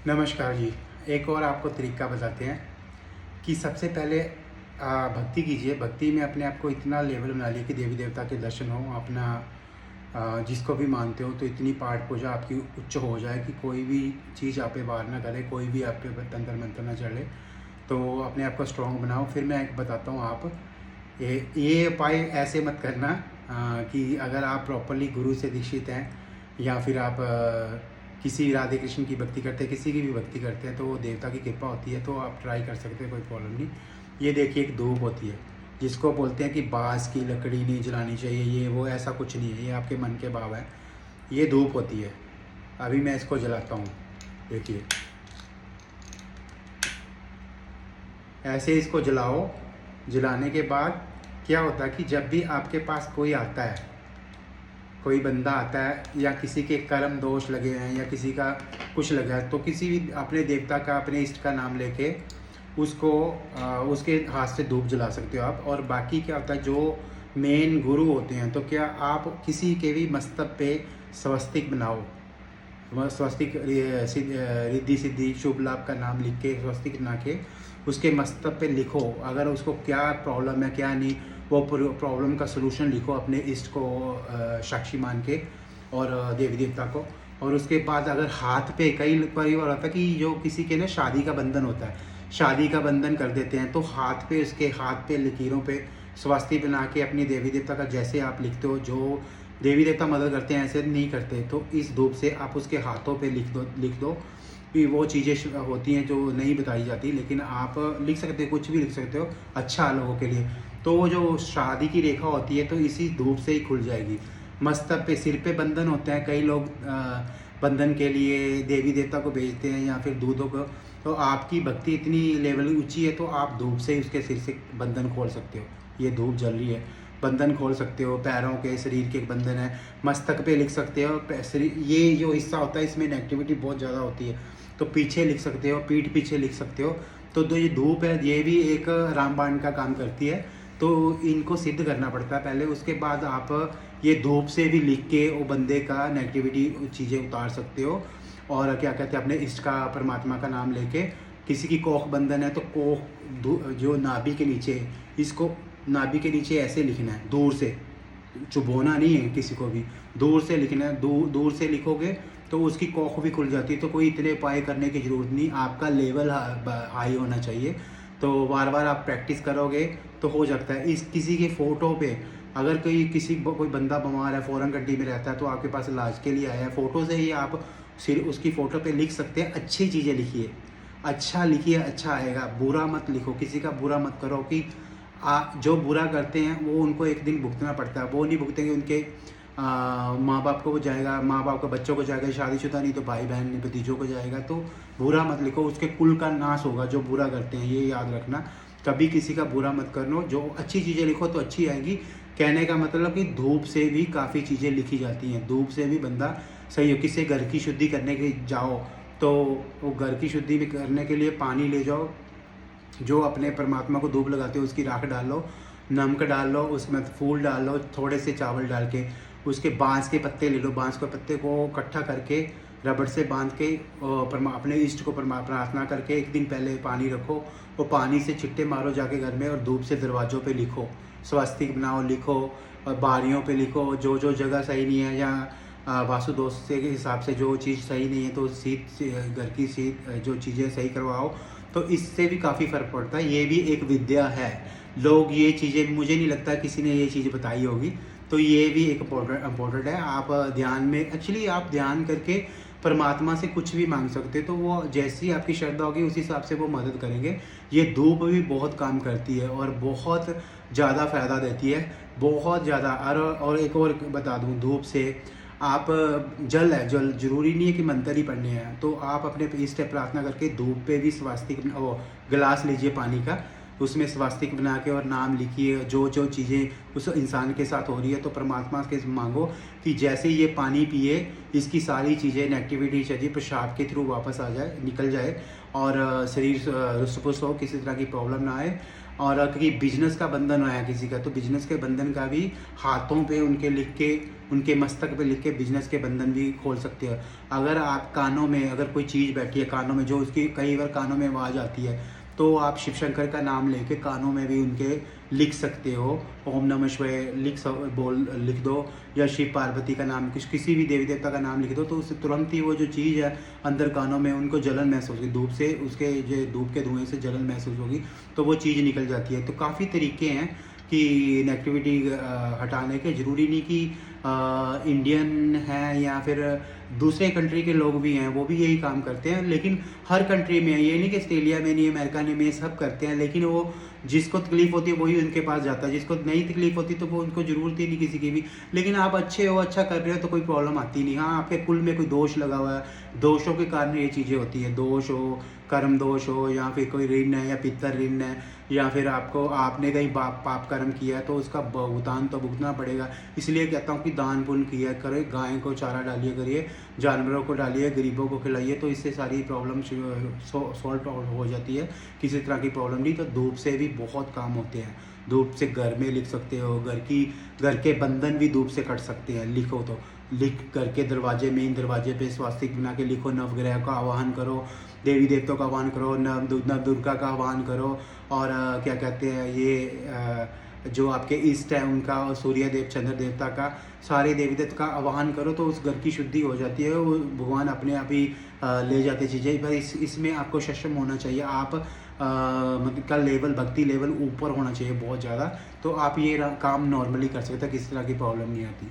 नमस्कार जी। एक और आपको तरीका बताते हैं कि सबसे पहले भक्ति कीजिए। भक्ति में अपने आप को इतना लेवल बना लिया कि देवी देवता के दर्शन हो, अपना जिसको भी मानते हो तो इतनी पाठ पूजा आपकी उच्च हो जाए कि कोई भी चीज़ आप पे वार ना करे, कोई भी आप पे तंत्र मंत्र ना चले। तो अपने आप को स्ट्रॉन्ग बनाओ। फिर मैं एक बताता हूँ, आप ये उपाय ऐसे मत करना कि अगर आप प्रॉपरली गुरु से दीक्षित हैं या फिर आप किसी राधे कृष्ण की भक्ति करते हैं, किसी की भी भक्ति करते हैं, तो वो देवता की कृपा होती है, तो आप ट्राई कर सकते हैं, कोई प्रॉब्लम नहीं। ये देखिए, एक धूप होती है जिसको बोलते हैं कि बाँस की लकड़ी नहीं जलानी चाहिए, ये वो ऐसा कुछ नहीं है, ये आपके मन के भाव है। ये धूप होती है। अभी मैं इसको जलाता हूँ, देखिए ऐसे इसको जलाओ। जलाने के बाद क्या होता है कि जब भी आपके पास कोई आता है, कोई बंदा आता है या किसी के कर्म दोष लगे हैं या किसी का कुछ लगा है, तो किसी भी अपने देवता का, अपने इष्ट का नाम लेके उसको उसके हाथ से धूप जला सकते हो आप। और बाकी क्या होता है, जो मेन गुरु होते हैं, तो क्या आप किसी के भी मस्तक पे स्वस्तिक बनाओ। स्वस्तिक रिद्धि सिद्धि शुभ लाभ का नाम लिख के स्वस्तिक बना के उसके मस्तक पे लिखो। अगर उसको क्या प्रॉब्लम है क्या नहीं, वो प्रॉब्लम का सलूशन लिखो अपने इष्ट को साक्षी मान के और देवी देवता को। और उसके बाद अगर हाथ पे, कई बार होता है कि जो किसी के ना शादी का बंधन होता है, शादी का बंधन कर देते हैं, तो हाथ पे, उसके हाथ पे लकीरों पे स्वस्तिक बना के अपनी देवी देवता का, जैसे आप लिखते हो, जो देवी देवता मदद करते हैं ऐसे नहीं करते, तो इस धूप से आप उसके हाथों पे लिख दो कि वो चीज़ें होती हैं जो नहीं बताई जाती, लेकिन आप लिख सकते हो, कुछ भी लिख सकते हो अच्छा लोगों के लिए। तो वो जो शादी की रेखा होती है तो इसी धूप से ही खुल जाएगी। मस्तक पे, सिर पे बंधन होते हैं, कई लोग बंधन के लिए देवी देवता को भेजते हैं या फिर दूधों को। तो आपकी भक्ति इतनी लेवल ऊंची है तो आप धूप से ही उसके सिर से बंधन खोल सकते हो। ये धूप जल रही है, बंधन खोल सकते हो। पैरों के, शरीर के बंधन है, मस्तक पे लिख सकते हो। शरीर, ये जो हिस्सा होता है इसमें नेगेटिविटी बहुत ज़्यादा होती है, तो पीछे लिख सकते हो, पीठ पीछे लिख सकते हो। तो ये धूप है, ये भी एक रामबाण का काम करती है। तो इनको सिद्ध करना पड़ता है पहले, उसके बाद आप ये धूप से भी लिख के वो बंदे का नेगेटिविटी चीज़ें उतार सकते हो। और क्या कहते हैं, अपने इष्ट का, परमात्मा का नाम लेके, किसी की कोख बंधन है तो कोख जो नाभि के नीचे, इसको नाभि के नीचे ऐसे लिखना है, दूर से, चुभोना नहीं है किसी को भी, दूर से लिखना है। दूर से लिखोगे तो उसकी कोख भी खुल जाती है। तो कोई इतने उपाय करने की ज़रूरत नहीं, आपका लेवल हाई होना चाहिए। तो बार बार आप प्रैक्टिस करोगे तो हो सकता है। इस किसी के फ़ोटो पे, अगर कोई बंदा बीमार है, फॉरेन कंट्री में रहता है, तो आपके पास इलाज के लिए आया है, फ़ोटो से ही आप सिर्फ उसकी फ़ोटो पे लिख सकते हैं। अच्छी चीज़ें लिखिए, अच्छा लिखिए, अच्छा आएगा। बुरा मत लिखो, किसी का बुरा मत करो कि जो बुरा करते हैं वो उनको एक दिन भुगतना पड़ता है। वो नहीं भुगतेंगे, उनके माँ बाप को जाएगा, माँ बाप के बच्चों को जाएगा, शादीशुदा नहीं तो भाई बहन भतीजों को जाएगा। तो बुरा मत लिखो, उसके कुल का नाश होगा जो बुरा करते हैं, ये याद रखना। कभी किसी का बुरा मत करना, जो अच्छी चीज़ें लिखो तो अच्छी आएगी। कहने का मतलब कि धूप से भी काफ़ी चीज़ें लिखी जाती हैं, धूप से भी बंदा सही हो। किसी घर की शुद्धि करने के जाओ तो वो घर की शुद्धि भी करने के लिए पानी ले जाओ, जो अपने परमात्मा को धूप लगाते हो उसकी राख डाल लो, नमक डाल लो, उसमें फूल डाल लो, थोड़े से चावल डाल के, उसके बांस के पत्ते ले लो, बांस के पत्ते को इकट्ठा करके रबड़ से बांध के अपने इष्ट को प्रार्थना करके एक दिन पहले पानी रखो। वो पानी से छिट्टे मारो जाके घर में, और धूप से दरवाज़ों पे लिखो, स्वस्तिक बनाओ, लिखो, और बारियों पे लिखो। जो जो जगह सही नहीं है या वास्तु दोष के हिसाब से जो चीज़ सही नहीं है, तो घर की जो चीज़ें सही करवाओ। तो इससे भी काफ़ी फ़र्क पड़ता है। ये भी एक विद्या है। लोग ये चीज़ें, मुझे नहीं लगता किसी ने ये चीज़ बताई होगी, तो ये भी एक इम्पोर्टेंट है। आप ध्यान में, एक्चुअली आप ध्यान करके परमात्मा से कुछ भी मांग सकते हो, तो वो जैसी आपकी श्रद्धा होगी उस हिसाब से वो मदद करेंगे। ये धूप भी बहुत काम करती है और बहुत ज़्यादा फ़ायदा देती है, बहुत ज़्यादा। और एक और बता दूँ, धूप से आप, जल है, जल ज़रूरी नहीं है कि मंत्र ही पढ़ने हैं, तो आप अपने इष्ट प्रार्थना करके धूप पे भी स्वास्तिक, वो गिलास लीजिए पानी का, उसमें स्वास्तिक बना के और नाम लिखिए। जो जो चीज़ें उस इंसान के साथ हो रही है, तो परमात्मा के मांगो कि जैसे ये पानी पिए, इसकी सारी चीज़ें, नेगेटिविटी चाहिए पेशाब के थ्रू वापस आ जाए, निकल जाए, और शरीर रुष्ट पुष्ट हो, किसी तरह की प्रॉब्लम ना आए। और क्योंकि बिजनेस का बंधन आया किसी का, तो बिजनेस के बंधन का भी हाथों पे उनके लिख के, उनके मस्तक पे लिख के बिजनेस के बंधन भी खोल सकते हो। अगर आप कानों में अगर कोई चीज़ बैठी है कानों में, जो उसकी कई बार कानों में आवाज़ आती है, तो आप शिव शंकर का नाम लेके कानों में भी उनके लिख सकते हो। ओम नमः शिवाय लिख दो, या शिव पार्वती का नाम, किसी भी देवी देवता का नाम लिख दो, तो उससे तुरंत ही वो जो चीज़ है अंदर कानों में उनको जलन महसूस होगी, धूप से, उसके जो धूप के धुएं से जलन महसूस होगी, तो वो चीज़ निकल जाती है। तो काफ़ी तरीके हैं कि नेगेटिविटी हटाने के। ज़रूरी नहीं कि इंडियन हैं या फिर दूसरे कंट्री के लोग भी हैं वो भी यही काम करते हैं, लेकिन हर कंट्री में है, ये नहीं कि ऑस्ट्रेलिया में नहीं, अमेरिका में ये सब करते हैं, लेकिन वो जिसको तकलीफ होती है वही उनके पास जाता है, जिसको नहीं तकलीफ होती तो वो उनको ज़रूरत ही नहीं किसी की भी। लेकिन आप अच्छे हो, अच्छा कर रहे हो तो कोई प्रॉब्लम आती नहीं। हाँ, आपके कुल में कोई दोष लगा हुआ है, दोषों के कारण ये चीज़ें होती है, दोष हो, कर्म दोष हो, या फिर कोई ऋण है या पितर ऋण है, या फिर आपने कहीं पाप कर्म किया है तो उसका भुगतान तो भुगतना पड़ेगा। इसलिए कहता हूँ कि दान पुण्य किया करें, गाय को चारा डालिए करिए, जानवरों को डालिए, गरीबों को खिलाइए, तो इससे सारी प्रॉब्लम सॉल्व हो जाती है, किसी तरह की प्रॉब्लम नहीं। तो धूप से भी बहुत काम होते हैं। धूप से घर में लिख सकते हो, घर के बंधन भी धूप से कट सकते हैं। लिखो तो घर के दरवाजे, मेन दरवाजे पे स्वास्तिक बना के लिखो, नवग्रह का आह्वान करो, देवी देवताओं का आह्वान करो, नव दुर्गा का आह्वान करो, और क्या कहते हैं ये जो आपके ईस्ट है उनका, और सूर्य देव, चंद्र देवता का, सारे देवी देवता का आह्वान करो, तो उस घर की शुद्धि हो जाती है। वो भगवान अपने आप ही ले जाते चीज़ें। पर इसमें आपको सक्षम होना चाहिए, आप मतलब का लेवल, भक्ति लेवल ऊपर होना चाहिए बहुत ज़्यादा, तो आप ये काम नॉर्मली कर सकते हैं, किसी तरह की प्रॉब्लम नहीं आती।